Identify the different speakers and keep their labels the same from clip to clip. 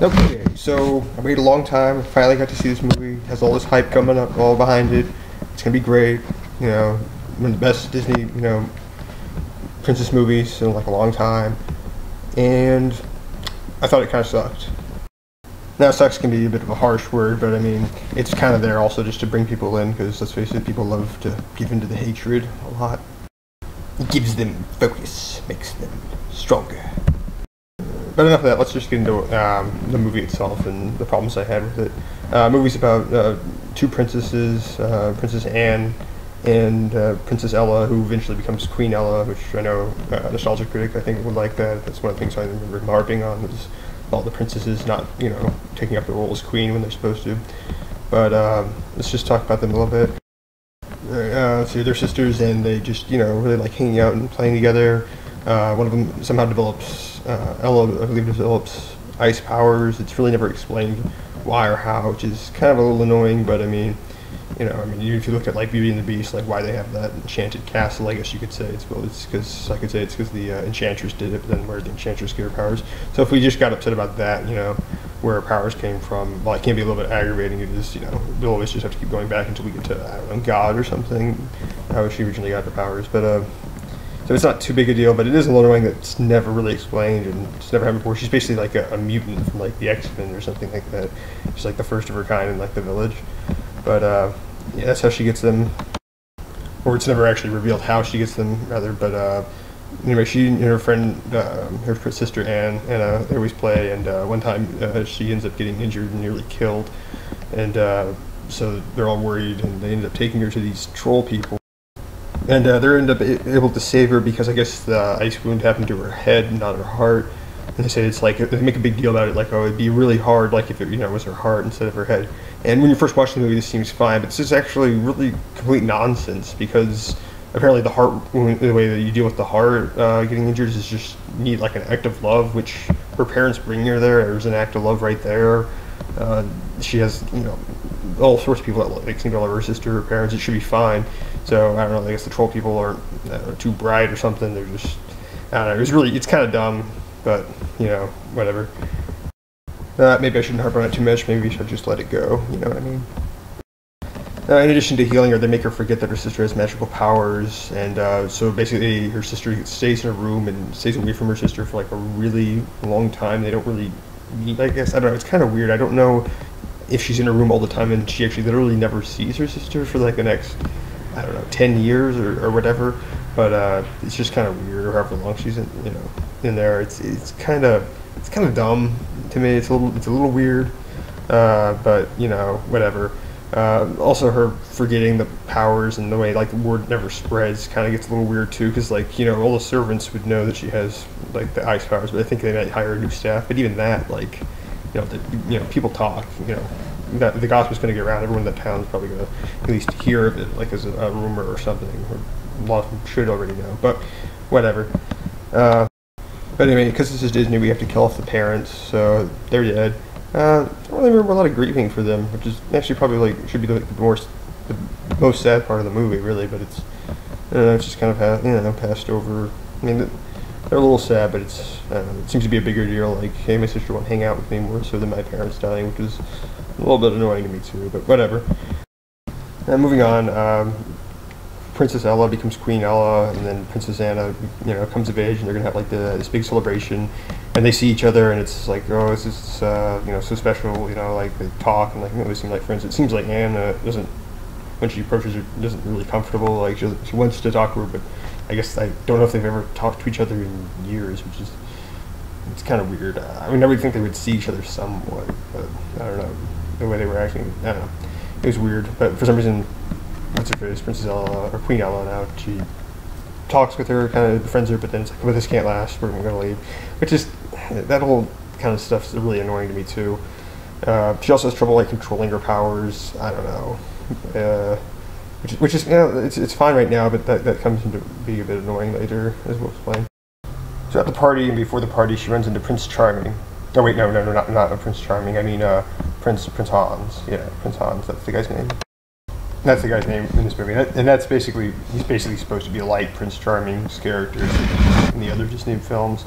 Speaker 1: Okay, so I waited a long time. Finally got to see this movie. It has all this hype coming up, all behind it. It's gonna be great. You know, one of the best Disney, princess movies in like a long time. And I thought it kind of sucked. Now, sucks can be a bit of a harsh word, but I mean, it's kind of there also just to bring people in, because let's face it, people love to give into the hatred a lot. It gives them focus, makes them stronger. But enough of that, let's just get into the movie itself and the problems I had with it. Movie's about two princesses, Princess Anne and Princess Ella, who eventually becomes Queen Ella, which I know Nostalgia Critic, I think, would like that. That's one of the things I remember harping on, was all the princesses not, taking up the role as queen when they're supposed to. But let's just talk about them a little bit. So they're sisters, and they just, really like hanging out and playing together. One of them somehow develops, Ella, I believe, develops ice powers. It's really never explained why or how, which is kind of a little annoying, but I mean, if you look at like Beauty and the Beast, like why they have that enchanted castle, I guess you could say it's because the enchantress did it, but then where the enchantress get her powers. So if we just got upset about that, where her powers came from, well, it can be a little bit aggravating. It is, we'll always just have to keep going back until we get to, I don't know, God or something, how she originally got her powers. But so it's not too big a deal, but it is a little annoying that it's never really explained, and it's never happened before. She's basically like a mutant from like the X-Men or something like that. She's like the first of her kind in like the village. But yeah, that's how she gets them, or it's never actually revealed how she gets them, rather. But anyway, she and her friend, her sister Anne, they always play. And one time she ends up getting injured and nearly killed, and so they're all worried, and they end up taking her to these troll people. And they end up able to save her because I guess the ice wound happened to her head, not her heart. And they say it's like, they make a big deal about it, like, oh, it'd be really hard, like if it, was her heart instead of her head. And when you first watch the movie, this seems fine, but this is actually really complete nonsense, because apparently the heart wound, the way that you deal with the heart getting injured is just need like an act of love, which her parents bring her there. There's an act of love right there. She has, all sorts of people that seem to love her sister, her parents. It should be fine. So I don't know. I guess the troll people aren't too bright or something. They're just, I don't know. It's kind of dumb, but whatever. Maybe I shouldn't harp on it too much. Maybe I should just let it go. You know what I mean? In addition to healing her, they make her forget that her sister has magical powers, and so basically her sister stays in her room and stays away from her sister for like a really long time. They don't really meet, I guess. I don't know. It's kind of weird. I don't know if she's in her room all the time and she actually literally never sees her sister for like the next, I don't know, 10 years or whatever. But it's just kind of weird, or however long she's in there. It's kind of dumb to me. It's a little weird, but whatever. Also, her forgetting the powers and the way like the word never spreads kind of gets a little weird too, because like all the servants would know that she has like the ice powers, but I think they might hire new staff. But even that, like people talk. That the gossip's going to get around. Everyone in that town's probably going to at least hear of it, like as a rumor or something. Or a lot of them should already know, but whatever. But anyway, because this is Disney, we have to kill off the parents, so they're dead. I don't really remember a lot of grieving for them, which is actually probably like should be the most sad part of the movie, really. But it's just kind of passed over. I mean, they're a little sad, but it seems to be a bigger deal. Like, hey, my sister won't hang out with me more so than my parents dying, which is a little bit annoying to me too. But whatever. And moving on. Princess Ella becomes Queen Ella, and then Princess Anna, comes of age, and they're gonna have like this big celebration, and they see each other, and it's like, oh, this is so special, like they talk, and like they seem like friends. It seems like Anna doesn't, when she approaches her, doesn't really comfortable. Like she wants to talk to her, but I guess I don't know if they've ever talked to each other in years, which is it's kind of weird. I would think they would see each other somewhat, but I don't know the way they were acting. I don't know. It was weird, but for some reason. What's her face? Princess Ella, or Queen Ella now, she talks with her, kind of befriends her, but then it's like, well, this can't last, we're going to leave. Which is, that whole kind of stuff is really annoying to me too. She also has trouble like controlling her powers, I don't know. Which is, it's fine right now, but that comes into be a bit annoying later, as we'll explain. So at the party, and before the party, she runs into Prince Charming. Oh wait, no, not Prince Charming, I mean Prince Hans. Yeah, Prince Hans, that's the guy's name. That's the guy's name in this movie, and that's basically he's basically supposed to be like Prince Charming's character in the other Disney films,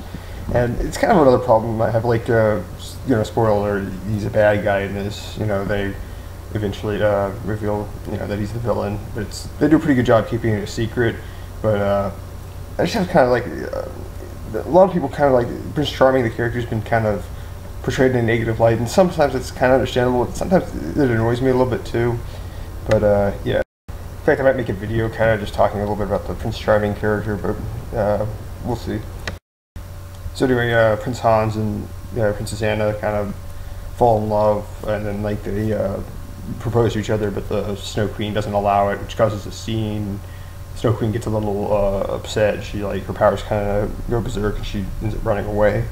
Speaker 1: and it's kind of another problem I have. Like, spoiler alert, he's a bad guy in this. They eventually reveal that he's the villain, but they do a pretty good job keeping it a secret. But I just have kind of like a lot of people kind of like Prince Charming. The character's been kind of portrayed in a negative light, and sometimes it's kind of understandable. Sometimes it annoys me a little bit too. But yeah, in fact, I might make a video kind of just talking a little bit about the Prince Charming character, but we'll see. So anyway, Prince Hans and Princess Anna kind of fall in love, and then like they propose to each other, but the Snow Queen doesn't allow it, which causes a scene. Snow Queen gets a little upset. She her powers kind of go berserk, and she ends up running away,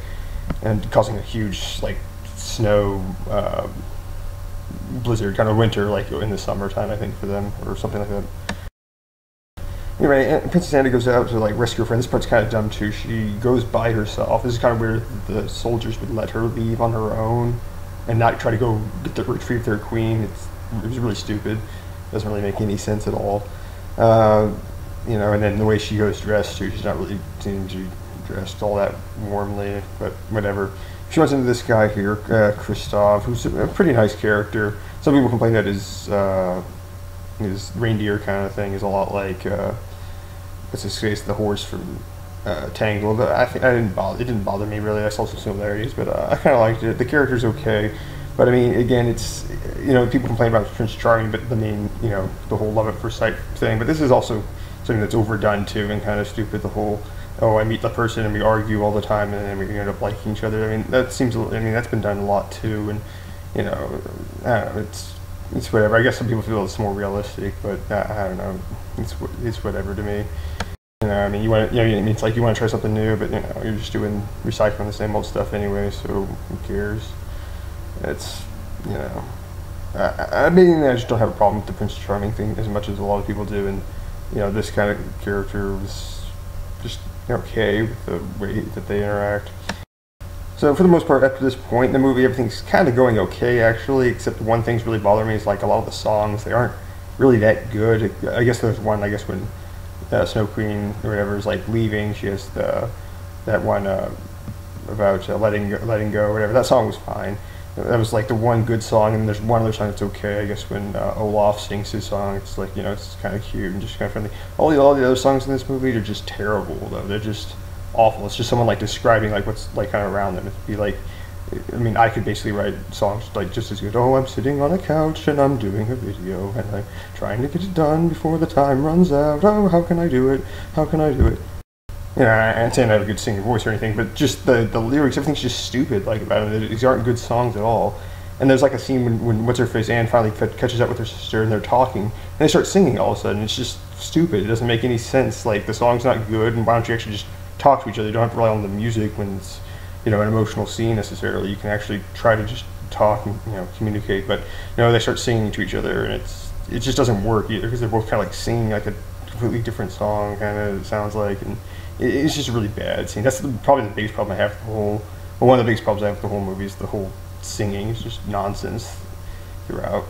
Speaker 1: and causing a huge like snow blizzard, kind of winter, like in the summertime, I think, for them, or something like that. Anyway, Princess Anna goes out to like rescue her friend. This part's kind of dumb too. She goes by herself. This is kind of weird. The soldiers would let her leave on her own and not try to go retrieve their queen. It was really stupid. Doesn't really make any sense at all. And then the way she goes dressed too. She's not really seeming to be dressed all that warmly, but whatever. She runs into this guy here, Kristoff, who's a pretty nice character. Some people complain that his reindeer kind of thing is a lot like what's his face, the horse from Tangled. But it didn't bother me really. I saw some similarities, but I kind of liked it. The character's okay, but I mean, again, it's people complain about Prince Charming, but I mean, the whole love at first sight thing. But this is also something that's overdone too and kind of stupid. The whole I meet the person and we argue all the time and then we end up liking each other. I mean, that's been done a lot too, and I don't know, it's whatever. I guess some people feel it's more realistic, but I don't know. It's whatever to me. I mean, it's like you want to try something new, but you're just recycling the same old stuff anyway. So who cares? It's I mean, I just don't have a problem with the Prince Charming thing as much as a lot of people do, and this kind of character was just okay with the way that they interact. So for the most part, after this point in the movie, everything's kind of going okay, actually, except one thing's really bothering me is like a lot of the songs, they aren't really that good. I guess there's one, when Snow Queen or whatever is like leaving, she has that one about letting go or whatever. That song was fine. That was like the one good song, and there's one other song that's okay, I guess, when Olaf sings his song. It's like, it's kind of cute and just kind of friendly. All the other songs in this movie are just terrible, though. They're just awful. It's just someone like describing like what's like kind of around them. It'd be like, I mean, I could basically write songs like just as good. Oh, I'm sitting on a couch and I'm doing a video and I'm trying to get it done before the time runs out. Oh, how can I do it? How can I do it? I'm saying I have a good singing voice or anything, but just the lyrics, everything's just stupid like about it. These aren't good songs at all. And there's like a scene when what's her face, Anne, finally catches up with her sister and they're talking and they start singing all of a sudden. It's just stupid. It doesn't make any sense. Like, the song's not good, and why don't you actually just talk to each other? You don't have to rely on the music when it's an emotional scene necessarily. You can actually try to just talk and communicate. But they start singing to each other, and it just doesn't work either, because they're both kind of like singing like a completely different song, kind of, it sounds like, and it's just a really bad scene. That's probably the biggest problem I have with one of the biggest problems I have with the whole movie is the whole singing. It's just nonsense throughout.